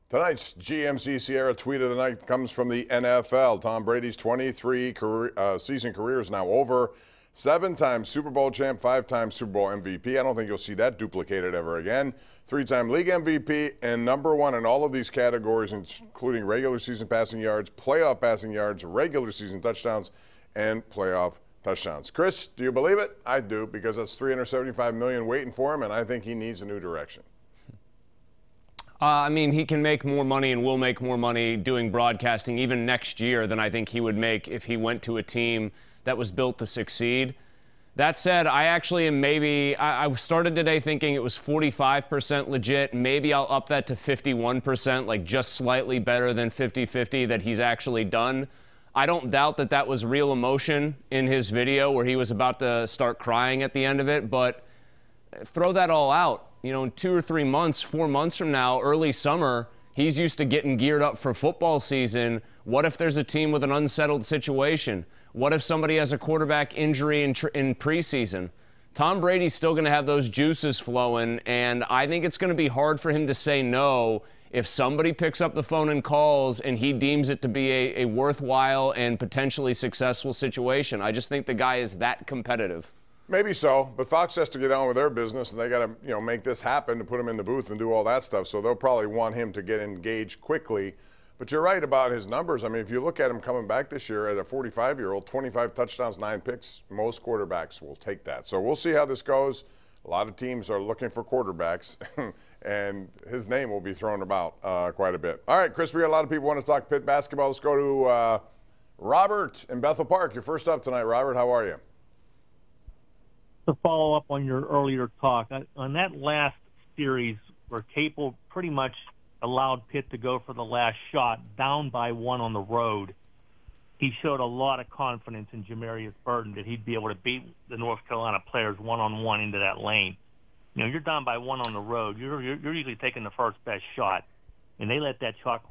Tonight's GMC Sierra tweet of the night comes from the NFL. Tom Brady's 23 season career is now over. 7-time Super Bowl champ, 5-time Super Bowl MVP. I don't think you'll see that duplicated ever again. 3-time league MVP and #1 in all of these categories, including regular season passing yards, playoff passing yards, regular season touchdowns, and playoff touchdowns. Chris, do you believe it? I do, because that's $375 million waiting for him, and I think he needs a new direction. I mean, he can make more money and will make more money doing broadcasting even next year than I think he would make if he went to a team that was built to succeed. That said, I actually am I started today thinking it was 45% legit. Maybe I'll up that to 51%, like just slightly better than 50-50 that he's actually done. I don't doubt that that was real emotion in his video where he was about to start crying at the end of it, but throw that all out. You know, in 2 or 3 months, 4 months from now, early summer, he's used to getting geared up for football season. What if there's a team with an unsettled situation? What if somebody has a quarterback injury in preseason? Tom Brady's still going to have those juices flowing, and I think it's going to be hard for him to say no if somebody picks up the phone and calls and he deems it to be a worthwhile and potentially successful situation. I just think the guy is that competitive. Maybe so, but Fox has to get on with their business, and they got to, make this happen to put him in the booth and do all that stuff. So they'll probably want him to get engaged quickly. But you're right about his numbers. I mean, if you look at him coming back this year at a 45-year-old, 25 touchdowns, 9 picks, most quarterbacks will take that. So we'll see how this goes. A lot of teams are looking for quarterbacks, and his name will be thrown about quite a bit. All right, Chris, we got a lot of people want to talk Pitt basketball. Let's go to Robert in Bethel Park. You're first up tonight. Robert, how are you? To follow up on your earlier talk, on that last series where Capel pretty much allowed Pitt to go for the last shot, down by 1 on the road, he showed a lot of confidence in Jamarius Burton that he'd be able to beat the North Carolina players one-on-one into that lane. You know, you're down by 1 on the road. You're usually taking the first best shot, and they let that clock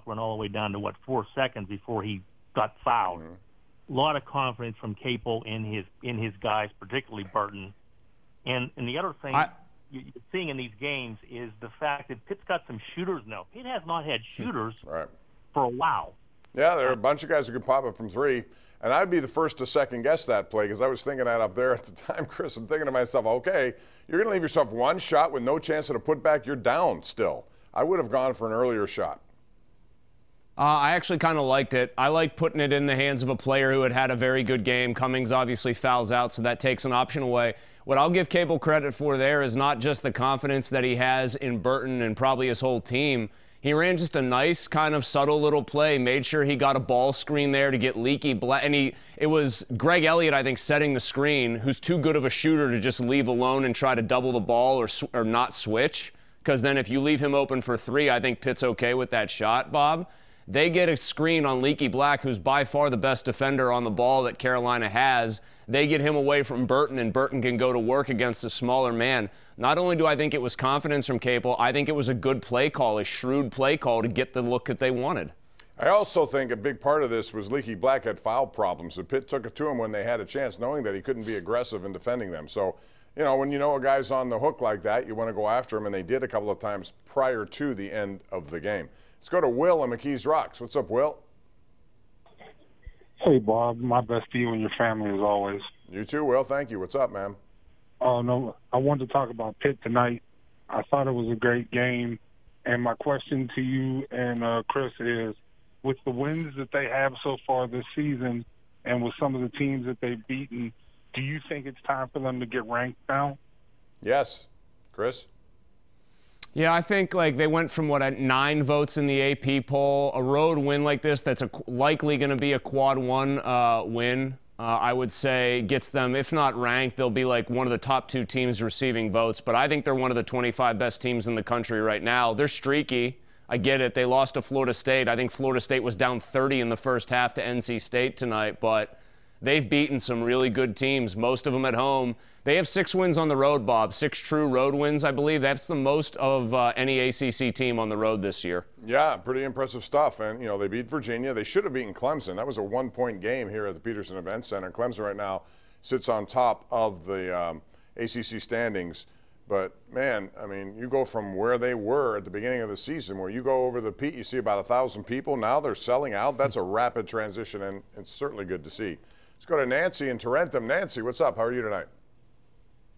run all the way down to 4 seconds before he got fouled. Mm-hmm. A lot of confidence from Capel in his guys, particularly Burton. And the other thing you're seeing in these games is the fact that Pitt's got some shooters now. Pitt has not had shooters for a while. Yeah, there are a bunch of guys who can pop it from 3. And I'd be the first to second-guess that play because I was thinking that up there at the time, Chris. I'm thinking to myself, okay, you're going to leave yourself 1 shot with no chance at a putback. You're down still. I would have gone for an earlier shot. I actually kind of liked it. I like putting it in the hands of a player who had a very good game. Cummings obviously fouls out, so that takes an option away. What I'll give Capel credit for there is not just the confidence that he has in Burton and probably his whole team. He ran just a nice kind of subtle little play, made sure he got a ball screen there to get Leaky Black. And it was Greg Elliott, I think, setting the screen, who's too good of a shooter to just leave alone and try to double the ball or not switch. Because then if you leave him open for 3, I think Pitt's okay with that shot, Bob. They get a screen on Leaky Black, who's by far the best defender on the ball that Carolina has. They get him away from Burton, and Burton can go to work against a smaller man. Not only do I think it was confidence from Capel, I think it was a good play call, a shrewd play call to get the look that they wanted. I also think a big part of this was Leaky Black had foul problems. The Pitt took it to him when they had a chance, knowing that he couldn't be aggressive in defending them. So, when you know a guy's on the hook like that, you want to go after him, and they did a couple of times prior to the end of the game. Let's go to Will in McKees Rocks. What's up, Will? Hey, Bob. My best to you and your family as always. You too, Will. Thank you. What's up, man? Oh, no. I wanted to talk about Pitt tonight. I thought it was a great game. And my question to you and Chris is, with the wins that they have so far this season and with some of the teams that they've beaten, do you think it's time for them to get ranked now? Yes. Chris? Yeah, I think they went from 9 votes in the AP poll. A road win like this, that's likely going to be a quad 1 win. I would say gets them, if not ranked, they'll be one of the top 2 teams receiving votes. But I think they're one of the 25 best teams in the country right now. They're streaky. I get it. They lost to Florida State. I think Florida State was down 30 in the first half to NC State tonight, but they've beaten some really good teams, most of them at home. They have 6 wins on the road, Bob. 6 true road wins, I believe. That's the most of any ACC team on the road this year. Yeah, pretty impressive stuff. And, they beat Virginia. They should have beaten Clemson. That was a 1-point game here at the Peterson Event Center. Clemson right now sits on top of the ACC standings. But, man, I mean, you go from where they were at the beginning of the season, where you go over the peak, you see about 1,000 people. Now they're selling out. That's a rapid transition, and it's certainly good to see. Let's go to Nancy in Tarentum. Nancy, what's up? How are you tonight?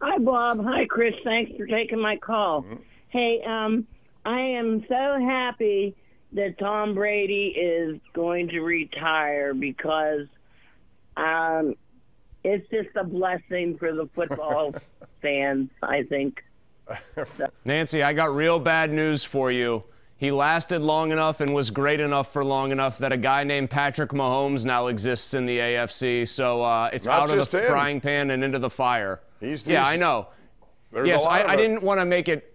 Hi, Bob. Hi, Chris. Thanks for taking my call. Mm-hmm. Hey, I am so happy that Tom Brady is going to retire because it's just a blessing for the football fans, I think. Nancy, I got real bad news for you. He lasted long enough and was great enough for long enough that a guy named Patrick Mahomes now exists in the AFC. So it's Not out of the him. frying pan and into the fire. Yeah, I know. Yes, I didn't want to make it.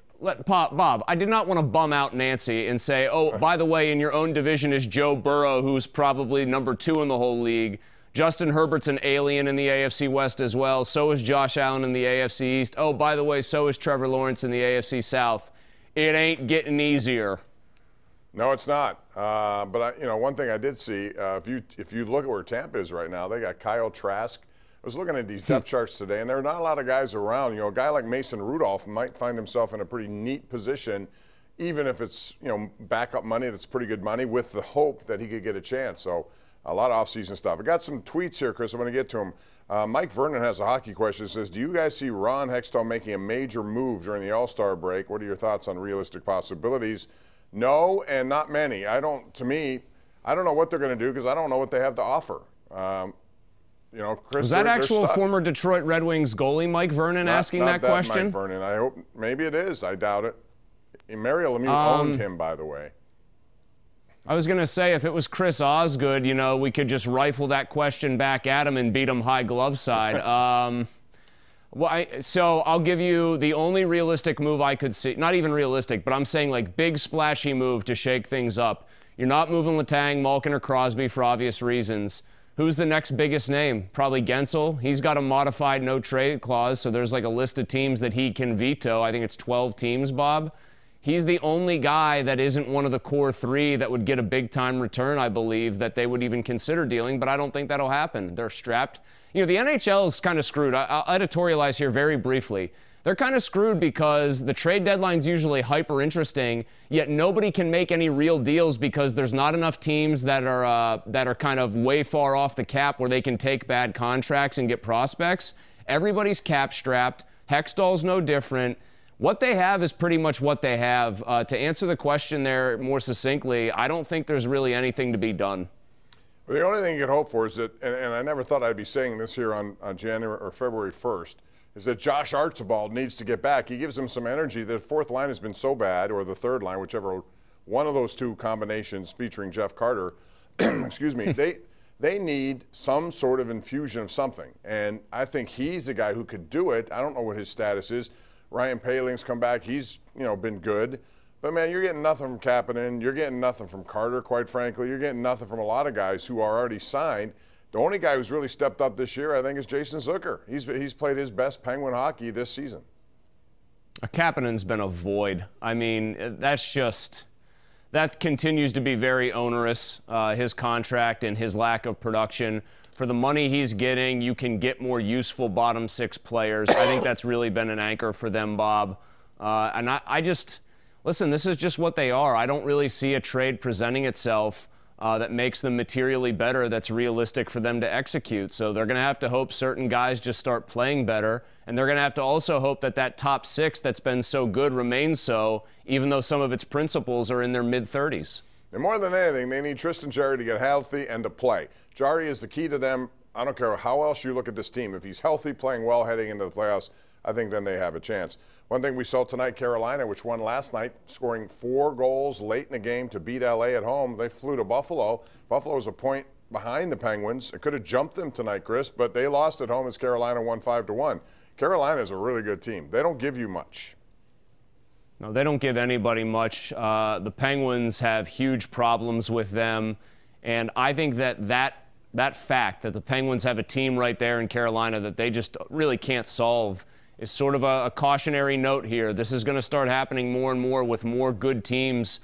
Bob, I did not want to bum out Nancy and say, oh, by the way, in your own division is Joe Burrow, who's probably number 2 in the whole league. Justin Herbert's an alien in the AFC West as well. So is Josh Allen in the AFC East. Oh, by the way, so is Trevor Lawrence in the AFC South. It ain't getting easier. No, it's not. But one thing I did see, if you look at where Tampa is right now, they got Kyle Trask. I was looking at these depth charts today, and there are not a lot of guys around. A guy like Mason Rudolph might find himself in a pretty neat position, even if it's backup money that's pretty good money, with the hope that he could get a chance. So a lot of offseason stuff. I got some tweets here, Chris. I'm going to get to them. Mike Vernon has a hockey question. It says, do you guys see Ron Hextall making a major move during the All-Star break? What are your thoughts on realistic possibilities? No, and not many. I don't know what they're going to do because I don't know what they have to offer. Chris, was that actual former Detroit Red Wings goalie Mike Vernon asking that question? Mike Vernon. I hope maybe it is. I doubt it. Mario Lemieux owned him, by the way. I was going to say, if it was Chris Osgood, we could just rifle that question back at him and beat him high glove side. So I'll give you the only realistic move I could see. Not even realistic, but I'm saying like big splashy move to shake things up. You're not moving Letang, Malkin, or Crosby for obvious reasons. Who's the next biggest name? Probably Gensel. He's got a modified no-trade clause, so there's like a list of teams that he can veto. I think it's 12 teams, Bob. He's the only guy that isn't one of the core 3 that would get a big-time return, I believe, that they would even consider dealing, but I don't think that'll happen. They're strapped. The NHL is kind of screwed. I'll editorialize here very briefly. They're kind of screwed because the trade deadline's usually hyper-interesting, yet nobody can make any real deals because there's not enough teams that are kind of way far off the cap where they can take bad contracts and get prospects. Everybody's cap-strapped. Hextall's no different. What they have is pretty much what they have. To answer the question there more succinctly, I don't think there's really anything to be done. Well, the only thing you could hope for is that, and I never thought I'd be saying this here on January or February 1st, is that Josh Archibald needs to get back. He gives them some energy. The fourth line has been so bad, or the third line, whichever one of those two combinations featuring Jeff Carter, excuse me, they need some sort of infusion of something. And I think he's the guy who could do it. I don't know what his status is. Ryan Paling's come back. He's, been good. But, man, you're getting nothing from Kapanen. You're getting nothing from Carter, quite frankly. You're getting nothing from a lot of guys who are already signed. The only guy who's really stepped up this year, I think, is Jason Zucker. He's played his best Penguin hockey this season. Kapanen's been a void. I mean, that continues to be very onerous, his contract and his lack of production. For the money he's getting, you can get more useful bottom 6 players. I think that's really been an anchor for them, Bob. And listen, this is just what they are. I don't really see a trade presenting itself that makes them materially better that's realistic for them to execute. So they're going to have to hope certain guys just start playing better, and they're going to have to also hope that top 6 that's been so good remains so, even though some of its principals are in their mid-30s. And more than anything, they need Tristan Jarry to get healthy and to play. Jarry is the key to them. I don't care how else you look at this team. If he's healthy, playing well, heading into the playoffs, I think then they have a chance. One thing we saw tonight, Carolina, which won last night, scoring 4 goals late in the game to beat L.A. at home. They flew to Buffalo. Buffalo's a point behind the Penguins. It could have jumped them tonight, Chris, but they lost at home as Carolina won 5-1. Carolina is a really good team. They don't give you much. No, they don't give anybody much. The Penguins have huge problems with them, and I think that fact that the Penguins have a team right there in Carolina that they just really can't solve is sort of a cautionary note here. This is going to start happening more and more with more good teams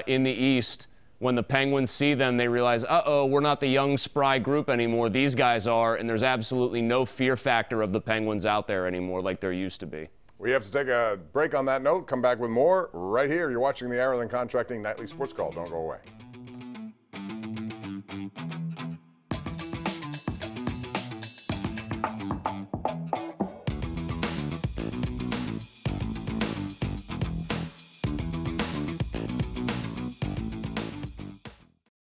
in the East. When the Penguins see them, they realize, uh-oh, we're not the young, spry group anymore. These guys are, and there's absolutely no fear factor of the Penguins out there anymore like there used to be. We have to take a break on that note. Come back with more right here. You're watching the Ireland Contracting Nightly Sports Call. Don't go away.